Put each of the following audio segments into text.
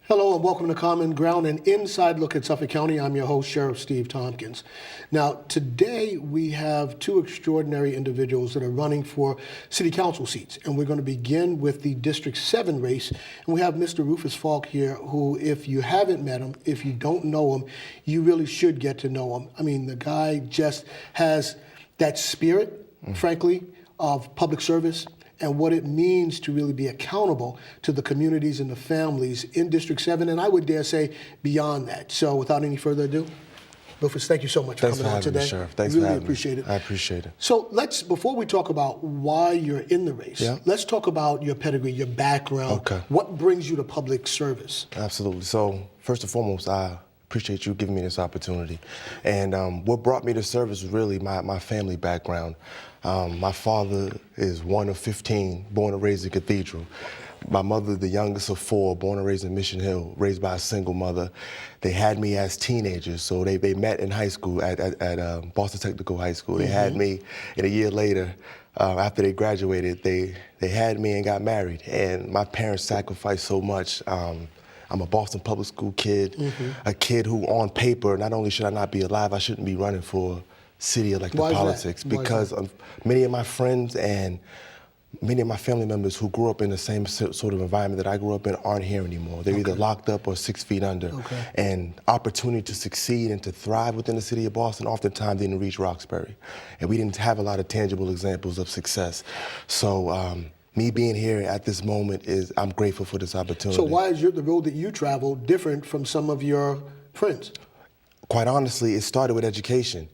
Hello and welcome to Common Ground, an inside look at Suffolk County. I'm your host, Sheriff Steve Tompkins. Now, today we have two extraordinary individuals that are running for city council seats, and we're going to begin with the District 7 race. And we have Mr. Rufus Faulk here, who, if you haven't met him, if you don't know him, you really should get to know him. I mean, the guy just has that spirit, frankly, of public service, and what it means to really be accountable to the communities and the families in District 7, and I would dare say beyond that. So without any further ado, Rufus, thank you so much for coming on today. Me, Sheriff. Thanks really for having appreciate me. it. I appreciate it. So before we talk about why you're in the race, let's talk about your pedigree, your background. Okay. What brings you to public service? Absolutely. So first and foremost, I appreciate you giving me this opportunity. And what brought me to service was really my family background. My father is one of 15, born and raised in Cathedral. My mother, the youngest of 4, born and raised in Mission Hill, raised by a single mother. They had me as teenagers, so they met in high school at Boston Technical High School. They had me, and a year later, after they graduated, they had me and got married. And my parents sacrificed so much. I'm a Boston public school kid, a kid who on paper, not only should I not be alive, I shouldn't be running for city elected politics, because many of my friends and many of my family members who grew up in the same sort of environment that I grew up in aren't here anymore. They're either locked up or 6 feet under. And opportunity to succeed and to thrive within the city of Boston oftentimes didn't reach Roxbury. And we didn't have a lot of tangible examples of success. So me being here at this moment I'm grateful for this opportunity. So why is the road that you travel different from some of your friends? Quite honestly, it started with education.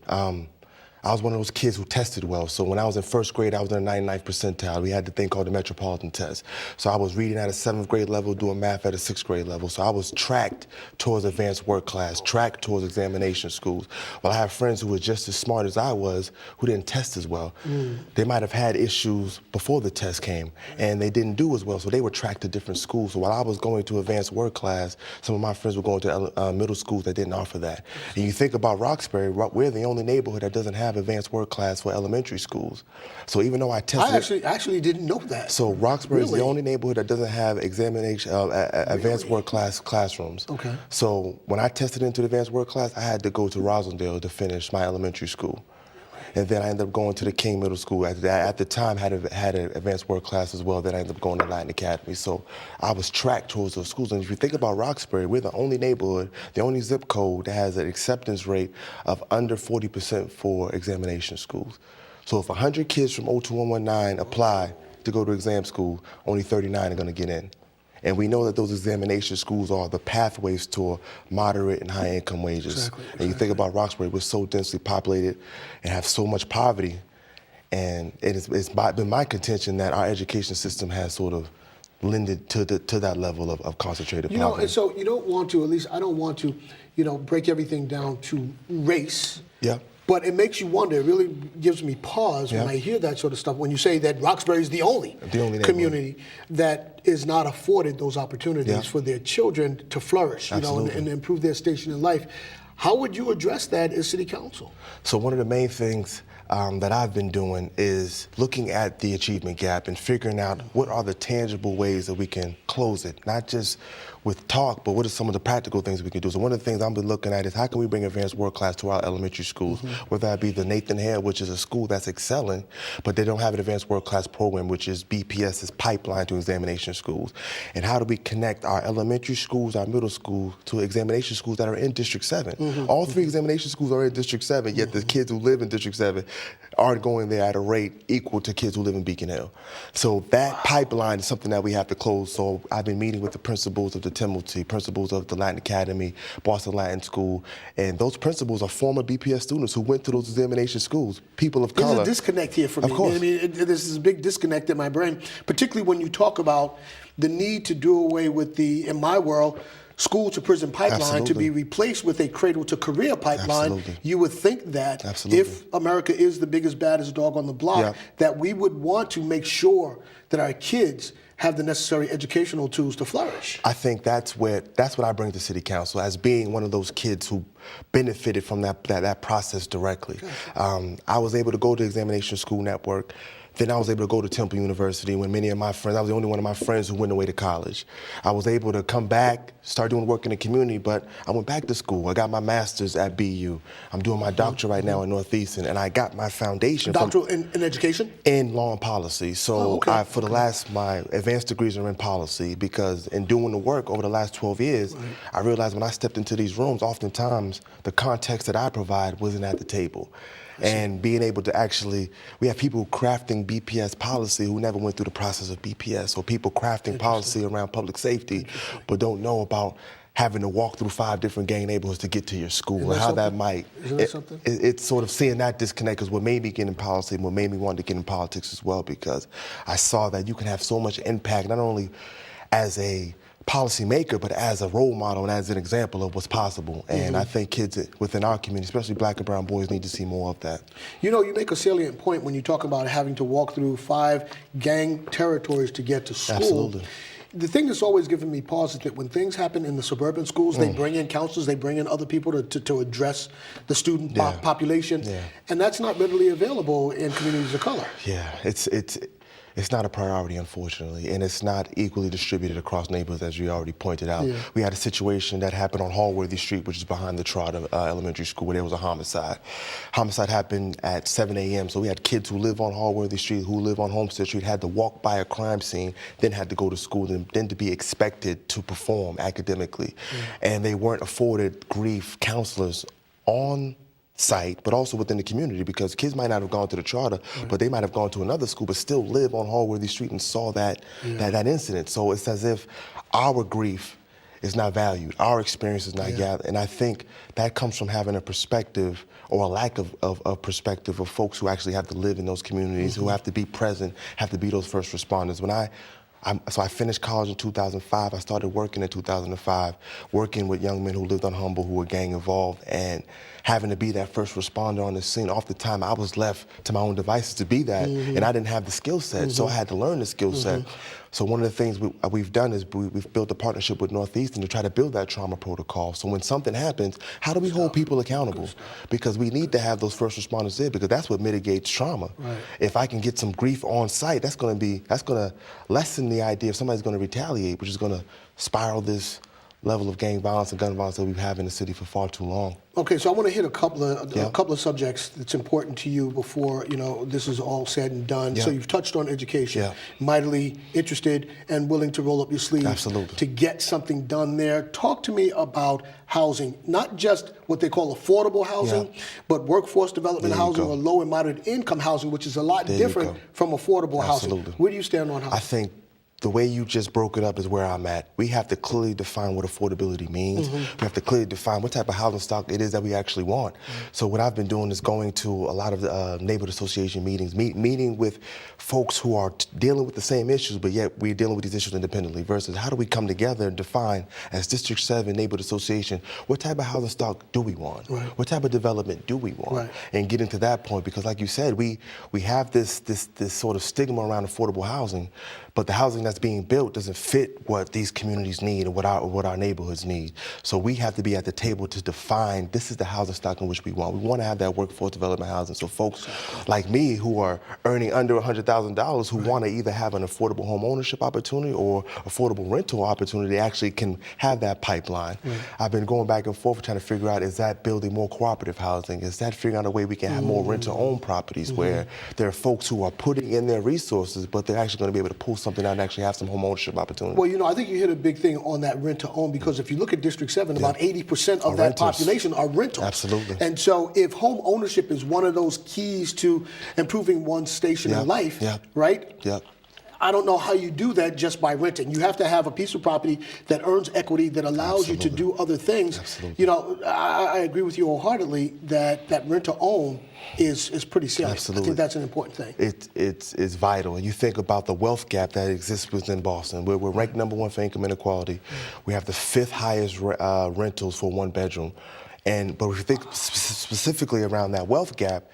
I was one of those kids who tested well. So when I was in first grade, I was in the 99th percentile. We had the thing called the Metropolitan Test. So I was reading at a 7th grade level, doing math at a 6th grade level. So I was tracked towards advanced work class, tracked towards examination schools. Well, I have friends who were just as smart as I was who didn't test as well. They might have had issues before the test came, and they didn't do as well, so they were tracked to different schools. So while I was going to advanced work class, some of my friends were going to middle schools that didn't offer that. And you think about Roxbury, we're the only neighborhood that doesn't have advanced work class for elementary schools. So even though I tested... I actually didn't know that. So Roxbury is the only neighborhood that doesn't have advanced work class classrooms. Okay. So when I tested into the advanced work class, I had to go to Rosendale to finish my elementary school. And then I ended up going to the King Middle School. At the time, had an advanced work class as well. Then I ended up going to Latin Academy. So I was tracked towards those schools. And if you think about Roxbury, we're the only neighborhood, the only zip code that has an acceptance rate of under 40% for examination schools. So if 100 kids from 02119 apply to go to exam school, only 39 are going to get in. And we know that those examination schools are the pathways to moderate and high income wages. And you think about Roxbury, we're so densely populated and have so much poverty. And it's been my contention that our education system has sort of lended to that level of concentrated poverty. And so you don't want to, at least I don't want to, break everything down to race. Yeah. But it makes you wonder. It really gives me pause when I hear that sort of stuff. When you say that Roxbury is the only community that is not afforded those opportunities for their children to flourish, and improve their station in life. How would you address that as city council? So one of the main things that I've been doing is looking at the achievement gap and figuring out what are the tangible ways that we can close it, not just with talk, but what are some of the practical things we can do? So one of the things I've been looking at is how can we bring advanced work class to our elementary schools, whether that be the Nathan Hare, which is a school that's excelling, but they don't have an advanced work class program, which is BPS's pipeline to examination schools. And how do we connect our elementary schools, our middle schools, to examination schools that are in District 7? All 3 examination schools are in District 7, yet the kids who live in District 7 aren't going there at a rate equal to kids who live in Beacon Hill. So that pipeline is something that we have to close. So I've been meeting with the principals of the Timothy, principals of the Latin Academy, Boston Latin School, and those principals are former BPS students who went to those examination schools, people of color. There's a disconnect here for me. Of course. I mean, there's this big disconnect in my brain, particularly when you talk about the need to do away with in my world, school to prison pipeline to be replaced with a cradle to career pipeline. You would think that if America is the biggest, baddest dog on the block, that we would want to make sure that our kids have the necessary educational tools to flourish. I think that's what I bring to City Council, as being one of those kids who benefited from that process directly. I was able to go to Examination School Network, Then I was able to go to Temple University when many of my friends, I was the only one of my friends who went away to college. I was able to come back, start doing work in the community, but I went back to school. I got my master's at BU. I'm doing my doctorate right now at Northeastern, and I got my foundation Doctoral in education? in law and policy. So my advanced degrees are in policy, because in doing the work over the last 12 years, I realized when I stepped into these rooms, oftentimes the context that I provide wasn't at the table. And being able to actually, we have people crafting BPS policy who never went through the process of BPS, or people crafting policy around public safety, but don't know about having to walk through 5 different gang neighborhoods to get to your school, and how that might, it's sort of seeing that disconnect is what made me get in policy, and what made me want to get in politics as well, because I saw that you can have so much impact, not only as a policymaker, but as a role model and as an example of what's possible. And I think kids within our community, especially black and brown boys, need to see more of that. You know, you make a salient point when you talk about having to walk through 5 gang territories to get to school. Absolutely. The thing that's always given me pause is that when things happen in the suburban schools, they bring in counselors, they bring in other people to address the student population, and that's not readily available in communities of color. Yeah, it's not a priority, unfortunately, and it's not equally distributed across neighborhoods, as you already pointed out. We had a situation that happened on Hallworthy Street, which is behind the Trotter Elementary School, where there was a homicide. Homicide happened at 7 a.m., so we had kids who live on Hallworthy Street, who live on Homestead Street, had to walk by a crime scene, then had to go to school, and then to be expected to perform academically. And they weren't afforded grief counselors on site, but also within the community, because kids might not have gone to the charter, but they might have gone to another school, but still live on Hallworthy Street and saw that incident. So it's as if our grief is not valued, our experience is not gathered, and I think that comes from having a perspective, or a lack of perspective, of folks who actually have to live in those communities, who have to be present, have to be those first responders. So I finished college in 2005. I started working in 2005, working with young men who lived on Humble, who were gang involved, and having to be that first responder on the scene. Off the time, I was left to my own devices to be that, and I didn't have the skill set, so I had to learn the skill set. So one of the things we've done is we've built a partnership with Northeastern to try to build that trauma protocol. So when something happens, how do we hold people accountable? Because we need to have those first responders there, because that's what mitigates trauma. If I can get some grief on site, that's going to lessen the idea if somebody's going to retaliate, which is going to spiral this level of gang violence and gun violence that we've had in the city for far too long. Okay, so I want to hit a couple of subjects that's important to you before this is all said and done. So you've touched on education, mightily interested and willing to roll up your sleeves to get something done there. Talk to me about housing, not just what they call affordable housing, but workforce development housing, or low and moderate income housing, which is a lot different from affordable housing. Where do you stand on housing? I think the way you just broke it up is where I'm at. We have to clearly define what affordability means. We have to clearly define what type of housing stock it is that we actually want. So what I've been doing is going to a lot of the neighborhood association meetings, meeting with folks who are dealing with the same issues, but yet we're dealing with these issues independently, versus how do we come together and define, as District 7 Neighborhood Association, what type of housing stock do we want? What type of development do we want? And getting to that point, because like you said, we have this sort of stigma around affordable housing, but the housing that's being built doesn't fit what these communities need and what our neighborhoods need. So we have to be at the table to define, this is the housing stock in which we want. We want to have that workforce development housing. So folks like me who are earning under $100,000, who want to either have an affordable home ownership opportunity or affordable rental opportunity, actually can have that pipeline. I've been going back and forth trying to figure out, is that building more cooperative housing? Is that figuring out a way we can have more rent-to-own properties where there are folks who are putting in their resources, but they're actually going to be able to pull something out and actually have some home ownership opportunity. Well, I think you hit a big thing on that rent-to-own, because if you look at District 7, about 80% of that population are rentals. Absolutely. And so if home ownership is one of those keys to improving one's station in life, right? I don't know how you do that just by renting. You have to have a piece of property that earns equity, that allows you to do other things. I agree with you wholeheartedly that rent-to-own is pretty salient. I think that's an important thing. It's vital. And you think about the wealth gap that exists within Boston. We're ranked #1 for income inequality. We have the 5th highest rentals for 1 bedroom. But if you think specifically around that wealth gap,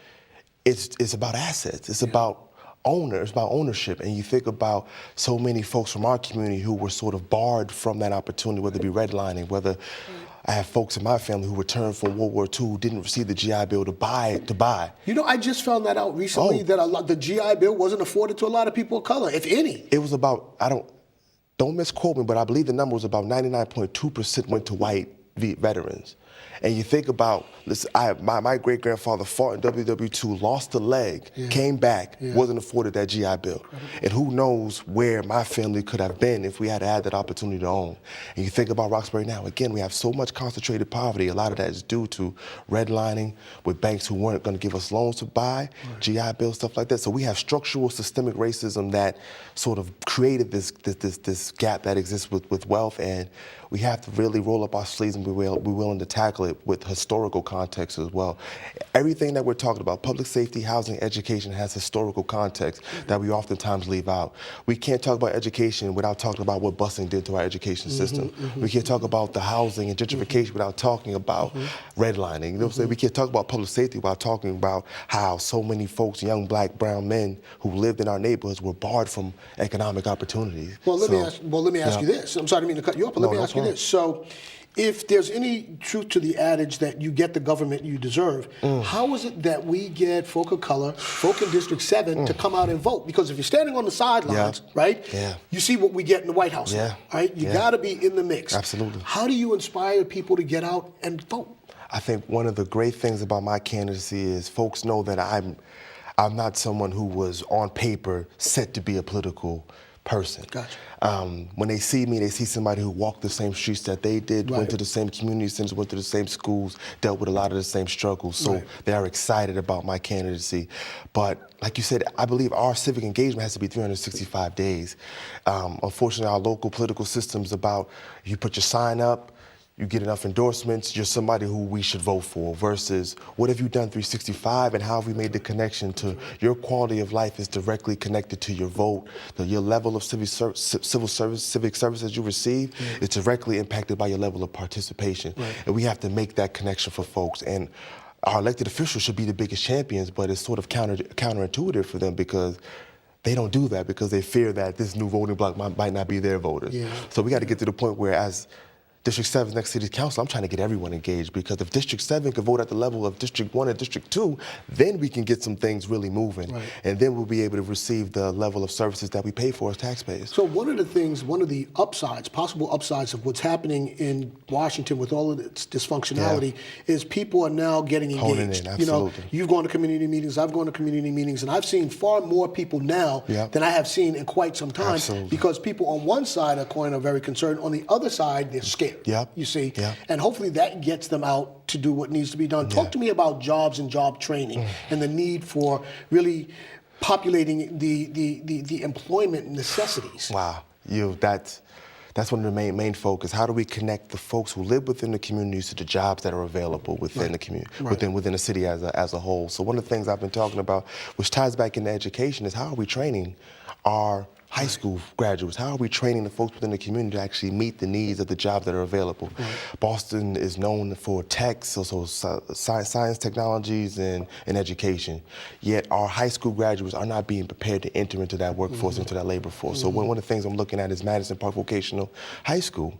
it's about assets. It's about ownership, and you think about so many folks from our community who were sort of barred from that opportunity, whether it be redlining, whether I have folks in my family who returned from World War II who didn't receive the GI Bill to buy. You know, I just found that out recently, that the GI Bill wasn't afforded to a lot of people of color, if any. It was about, don't misquote me, but I believe the number was about 99.2% went to white veterans. And you think about, listen, my great-grandfather fought in WW2, lost a leg, came back, wasn't afforded that GI Bill. And who knows where my family could have been if we had had that opportunity to own. And you think about Roxbury now, again, we have so much concentrated poverty. A lot of that is due to redlining with banks who weren't going to give us loans to buy, GI Bills, stuff like that. So we have structural systemic racism that sort of created this gap that exists with wealth, and we have to really roll up our sleeves and be willing to tackle it with historical context as well. Everything that we're talking about, public safety, housing, education, has historical context that we oftentimes leave out. We can't talk about education without talking about what busing did to our education system. We can't talk about the housing and gentrification without talking about redlining. You know what I'm saying? We can't talk about public safety without talking about how so many folks, young black, brown men who lived in our neighborhoods were barred from economic opportunities. Well, let me ask you this. I'm sorry, I didn't mean to cut you off, but let me ask you this. So, if there's any truth to the adage that you get the government you deserve, how is it that we get folk of color, folk in District 7 to come out and vote? Because if you're standing on the sidelines, right, you see what we get in the White House, right? You got to be in the mix. Absolutely. How do you inspire people to get out and vote? I think one of the great things about my candidacy is folks know that I'm not someone who was on paper set to be a political person. Gotcha. When they see me, they see somebody who walked the same streets that they did, went to the same community centers, went to the same schools, dealt with a lot of the same struggles. So they are excited about my candidacy. But like you said, I believe our civic engagement has to be 365 days. Unfortunately, our local political system's about, you put your sign up, you get enough endorsements, you're somebody who we should vote for, versus what have you done 365 and how have we made the connection to your quality of life is directly connected to your vote, your level of civic services you receive is directly impacted by your level of participation. And we have to make that connection for folks. And our elected officials should be the biggest champions, but it's sort of counterintuitive for them because they don't do that because they fear that this new voting bloc might not be their voters. So we got to get to the point where, as District 7's next city council, I'm trying to get everyone engaged, because if District 7 could vote at the level of District 1 and District 2, then we can get some things really moving. And then we'll be able to receive the level of services that we pay for as taxpayers. So one of the upsides, possible upsides of what's happening in Washington with all of its dysfunctionality is people are now getting engaged. Honing in, absolutely. You know, you've gone to community meetings, I've gone to community meetings, and I've seen far more people now than I have seen in quite some time, because people on one side of the coin are very concerned, on the other side, they're scared. You see, and hopefully that gets them out to do what needs to be done. Talk to me about jobs and job training and the need for really populating the employment necessities. Wow, that's one of the main focus. How do we connect the folks who live within the communities to the jobs that are available within the community, within the city as a whole? So one of the things I've been talking about, which ties back into education, is how are we training our high school graduates? How are we training the folks within the community to actually meet the needs of the jobs that are available? Boston is known for tech, so science, technologies, and education. Yet our high school graduates are not being prepared to enter into that workforce, into that labor force. So one of the things I'm looking at is Madison Park Vocational High School.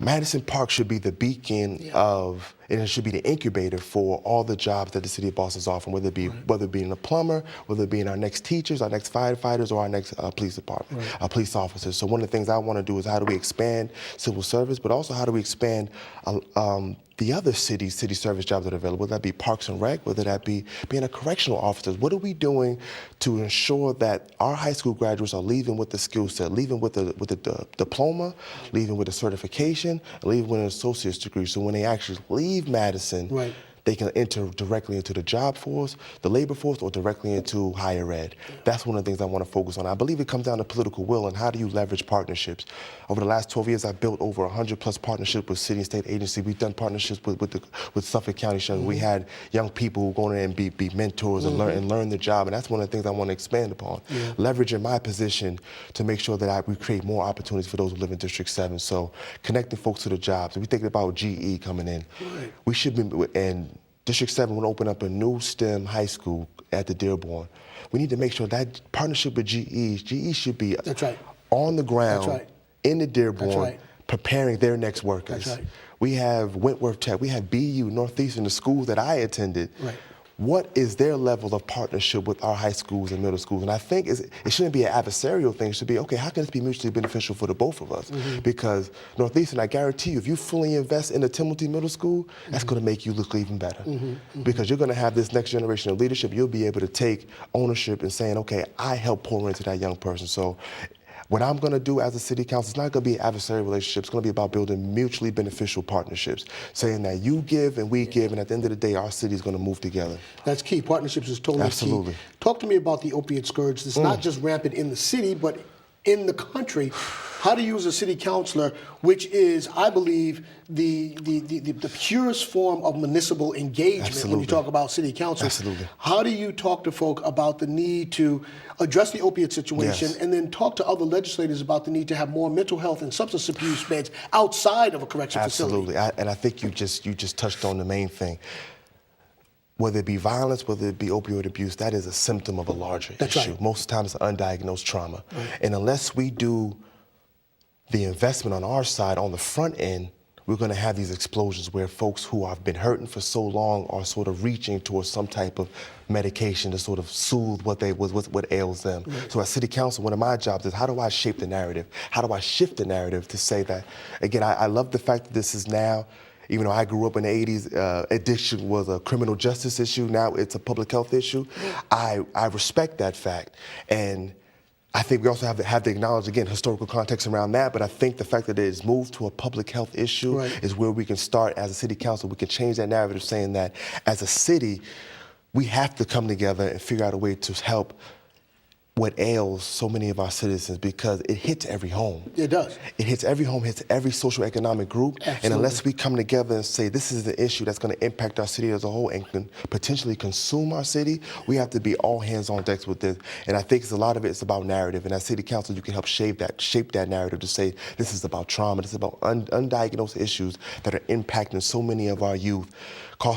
Madison Park should be the beacon of, and it should be the incubator for all the jobs that the city of Boston is offering, whether it be in a plumber, whether it be in our next teachers, our next firefighters, or our next police department, our police officers. So one of the things I want to do is how do we expand civil service, but also how do we expand the other city service jobs that are available, whether that be Parks and Rec, whether that be being a correctional officer. What are we doing to ensure that our high school graduates are leaving with the skill set, leaving with the diploma, leaving with a certification, leaving with an associate's degree, so when they actually leave Madison, they can enter directly into the job force, the labor force, or directly into higher ed. That's one of the things I want to focus on. I believe it comes down to political will and how do you leverage partnerships. Over the last 12 years, I've built over 100+ partnerships with city and state agencies. We've done partnerships with Suffolk County Sheriff. We had young people who go in there and be mentors and learn the job, and that's one of the things I want to expand upon. Leveraging my position to make sure that we create more opportunities for those who live in District 7. So connecting folks to the jobs. If we think about GE coming in, we should be, and District 7 will open up a new STEM high school at the Dearborn. We need to make sure that partnership with GE should be on the ground in the Dearborn, preparing their next workers. we have Wentworth Tech, we have BU, Northeastern, the schools that I attended. Right. What is their level of partnership with our high schools and middle schools? And I think it shouldn't be an adversarial thing. It should be, okay, how can this be mutually beneficial for the both of us? Because Northeastern, I guarantee you, if you fully invest in the Timothy Middle School, that's going to make you look even better. Because you're going to have this next generation of leadership. You'll be able to take ownership and saying, okay, I helped pour into that young person. So what I'm going to do as a city council, it's not going to be an adversarial relationship. It's going to be about building mutually beneficial partnerships, saying that you give and we give, and at the end of the day, our city is going to move together. That's key. Partnerships is totally Absolutely. key. Talk to me about the opiate scourge. It's not just rampant in the city, but in the country. How to use a city councilor, which is, I believe, the purest form of municipal engagement. Absolutely. When you talk about city council. Absolutely. How do you talk to folk about the need to address the opiate situation, Yes. and then talk to other legislators about the need to have more mental health and substance abuse beds outside of a correction facility? Absolutely. And I think you just touched on the main thing. Whether it be violence, whether it be opioid abuse, that is a symptom of a larger issue. Right. Most times, undiagnosed trauma. And unless we do the investment on our side, on the front end, we're going to have these explosions where folks who have been hurting for so long are sort of reaching towards some type of medication to sort of soothe what ails them. So as city council, one of my jobs is, how do I shape the narrative? How do I shift the narrative to say that, again, I love the fact that this is now, even though I grew up in the 80s, addiction was a criminal justice issue. Now it's a public health issue. I respect that fact. And I think we also have to acknowledge, again, historical context around that, but I think the fact that it is moved to a public health issue is where we can start as a city council. We can change that narrative, saying that as a city, we have to come together and figure out a way to help what ails so many of our citizens, because it hits every home. It does. It hits every home, hits every social economic group. Absolutely. And unless we come together and say this is the issue that's going to impact our city as a whole and can potentially consume our city, we have to be all hands on decks with this. And I think a lot of it is about narrative. And as city council, you can help shape that narrative to say this is about trauma, this is about undiagnosed issues that are impacting so many of our youth, we're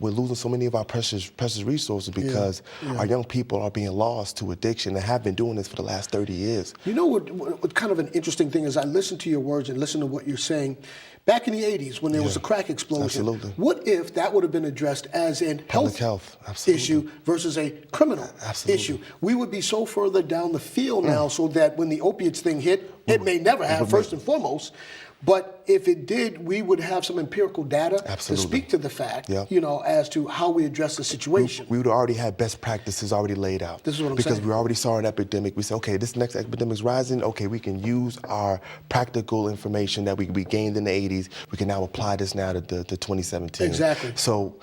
losing so many of our precious resources because our young people are being lost to addiction and have been doing this for the last 30 years. You know what kind of an interesting thing is, I listen to your words and listen to what you're saying. Back in the 80s, when there was a crack explosion, Absolutely. What if that would have been addressed as a health issue versus a criminal issue? We would be so further down the field now, so that when the opiates thing hit, it may never have, first and foremost. But if it did, we would have some empirical data to speak to the fact, as to how we address the situation. We would already have best practices already laid out. This is what I'm because saying. we already saw an epidemic. We said, okay, this next epidemic is rising. Okay, we can use our practical information that we gained in the 80s. We can now apply this now to 2017. Exactly. So,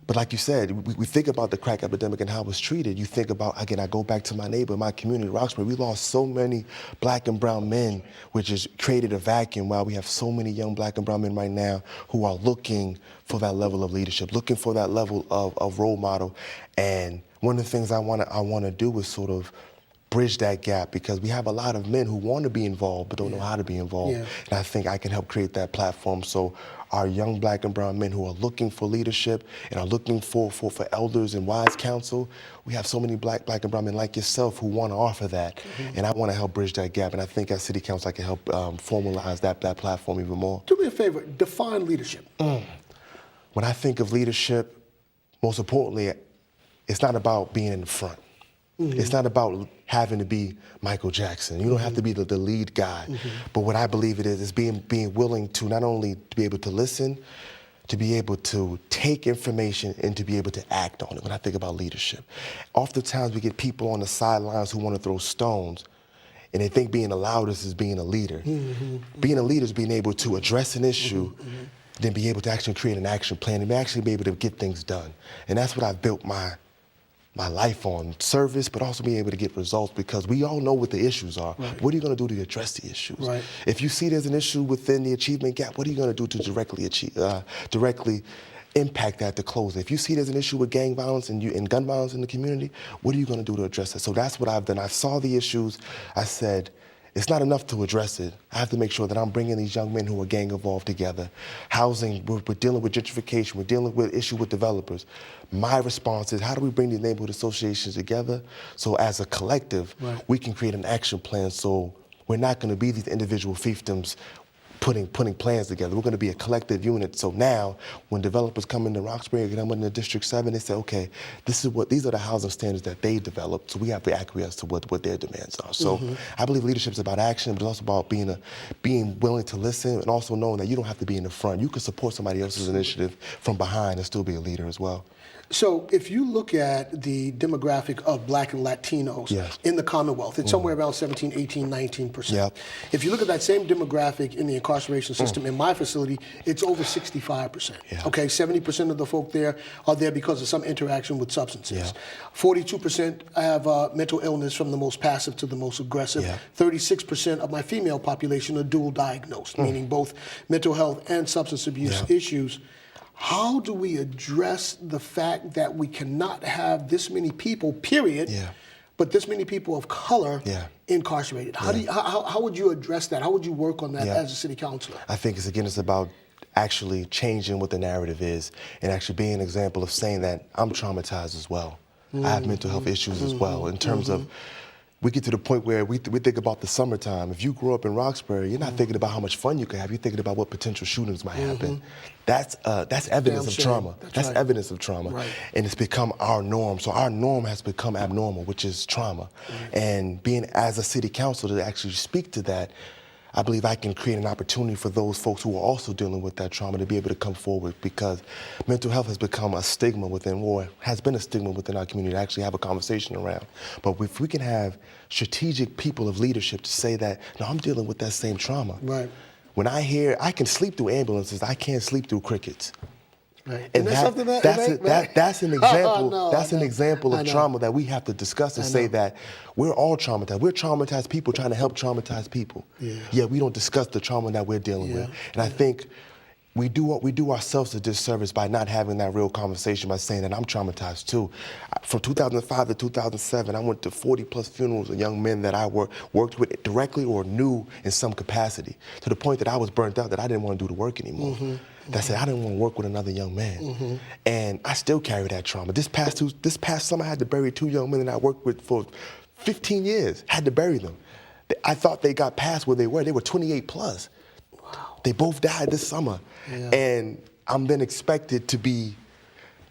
but like you said, we think about the crack epidemic and how it was treated. You think about, again, I go back to my neighbor, my community, Roxbury. We lost so many black and brown men, which has created a vacuum, while we have so many young black and brown men right now who are looking for that level of leadership, looking for that level of role model. And one of the things I want to do is sort of bridge that gap, because we have a lot of men who want to be involved but don't know how to be involved. And I think I can help create that platform so our young black and brown men who are looking for leadership and are looking for elders and wise counsel, we have so many black and brown men like yourself who want to offer that. And I want to help bridge that gap. And I think as city council, I can help formalize that platform even more. Do me a favor, define leadership. When I think of leadership, most importantly, it's not about being in the front. It's not about having to be Michael Jackson. You don't have to be the lead guy. But what I believe it is being willing to not only to be able to listen, to be able to take information and to be able to act on it when I think about leadership. Oftentimes we get people on the sidelines who want to throw stones, and they think being the loudest is being a leader. Being a leader is being able to address an issue, then be able to actually create an action plan and actually be able to get things done. And that's what I've built my life on, service, but also being able to get results, because we all know what the issues are. What are you going to do to address the issues? If you see there's an issue within the achievement gap, what are you going to do to directly impact that to close it? If you see there's an issue with gang violence and gun violence in the community, what are you going to do to address it? So that's what I've done. I saw the issues. I said, it's not enough to address it. I have to make sure that I'm bringing these young men who are gang involved together. Housing, we're dealing with gentrification, we're dealing with issue with developers. My response is, how do we bring these neighborhood associations together so as a collective, we can create an action plan so we're not going to be these individual fiefdoms putting plans together. We're going to be a collective unit. So now, when developers come into Roxbury and come into District 7, they say, okay, these are the housing standards that they developed, so we have to acquiesce to what their demands are. So I believe leadership is about action, but it's also about being willing to listen and also knowing that you don't have to be in the front. You can support somebody else's initiative from behind and still be a leader as well. So if you look at the demographic of Black and Latinos in the Commonwealth, it's somewhere around 17, 18, 19%. Yep. If you look at that same demographic in the incarceration system in my facility, it's over 65%. Yeah. Okay, 70% of the folk there are there because of some interaction with substances. Yeah. 42% have mental illness from the most passive to the most aggressive. Yeah. 36% of my female population are dual diagnosed, meaning both mental health and substance abuse issues. How do we address the fact that we cannot have this many people, period, but this many people of color incarcerated? How would you address that? How would you work on that as a city councilor? I think it's about actually changing what the narrative is and actually being an example of saying that I'm traumatized as well. I have mental health issues as well in terms of we get to the point where we think about the summertime. If you grew up in Roxbury, you're not thinking about how much fun you can have. You're thinking about what potential shootings might happen. That's evidence of trauma. That's evidence of trauma. Right. And it's become our norm. So our norm has become abnormal, which is trauma. And being as a city council to actually speak to that, I believe I can create an opportunity for those folks who are also dealing with that trauma to be able to come forward, because mental health has become a stigma within, or has been a stigma within our community to actually have a conversation around. But if we can have strategic people of leadership to say that, no, I'm dealing with that same trauma. Right. When I can sleep through ambulances, I can't sleep through crickets. Right. And that's an example. That's an example of trauma that we have to discuss and say that we're all traumatized. We're traumatized people trying to help traumatized people. Yeah, we don't discuss the trauma that we're dealing with. And I think we do ourselves a disservice by not having that real conversation, by saying that I'm traumatized too. From 2005 to 2007, I went to 40+ funerals of young men that I worked with directly or knew in some capacity, to the point that I was burnt out that I didn't want to do the work anymore. That said, I didn't want to work with another young man. And I still carry that trauma. This past summer, I had to bury 2 young men that I worked with for 15 years, had to bury them. I thought they got past where they were. They were 28+. Wow. They both died this summer. And I'm then expected to be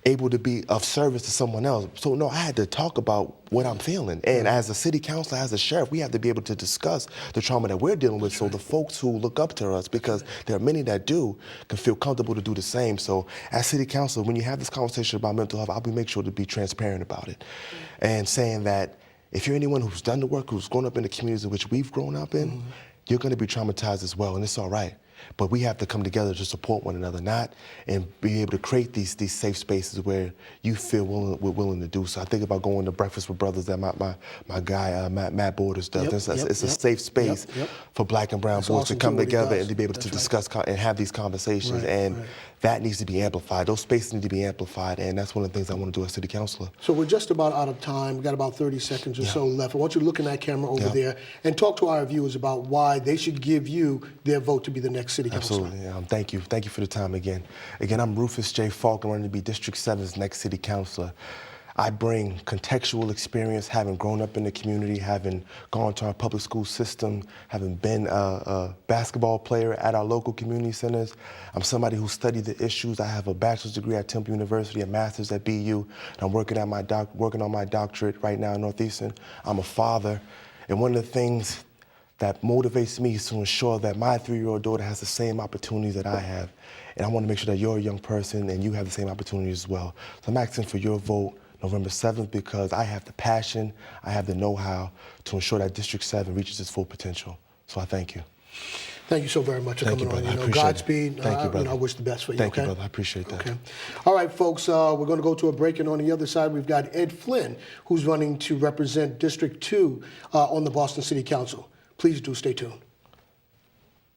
able to be of service to someone else. So no, I had to talk about what I'm feeling. And as a city councilor, as a sheriff, we have to be able to discuss the trauma that we're dealing with, so the folks who look up to us, because there are many that do, can feel comfortable to do the same. So as city councilor, when you have this conversation about mental health, I'll make sure to be transparent about it. And saying that if you're anyone who's done the work, who's grown up in the communities in which we've grown up in, you're gonna be traumatized as well, and it's all right. But we have to come together to support one another, and be able to create these safe spaces where you feel willing to do so. I think about going to Breakfast with Brothers that my guy Matt Borders does. It's a safe space for Black and brown boys to come together and to be able to discuss and have these conversations. That needs to be amplified. Those spaces need to be amplified, and that's one of the things I want to do as city councilor. So we're just about out of time. We've got about 30 seconds or so left. I want you to look in that camera over there and talk to our viewers about why they should give you their vote to be the next city councilor. Absolutely. Thank you. Thank you for the time again. Again, I'm Rufus J. Faulk. I'm running to be District 7's next city councilor. I bring contextual experience, having grown up in the community, having gone to our public school system, having been a basketball player at our local community centers. I'm somebody who studied the issues. I have a bachelor's degree at Temple University, a master's at BU, and I'm working on my doctorate right now in Northeastern. I'm a father, and one of the things that motivates me is to ensure that my 3-year-old daughter has the same opportunities that I have. And I want to make sure that you're a young person and you have the same opportunities as well. So I'm asking for your vote November 7th, because I have the passion, I have the know-how to ensure that District 7 reaches its full potential. So I thank you. Thank you so very much for coming on. I appreciate Godspeed. it. Thank you, brother. I wish the best for you. Thank you, brother. I appreciate that. Okay. All right, folks, we're going to go to a break, and on the other side, we've got Ed Flynn, who's running to represent District 2 on the Boston City Council. Please do stay tuned.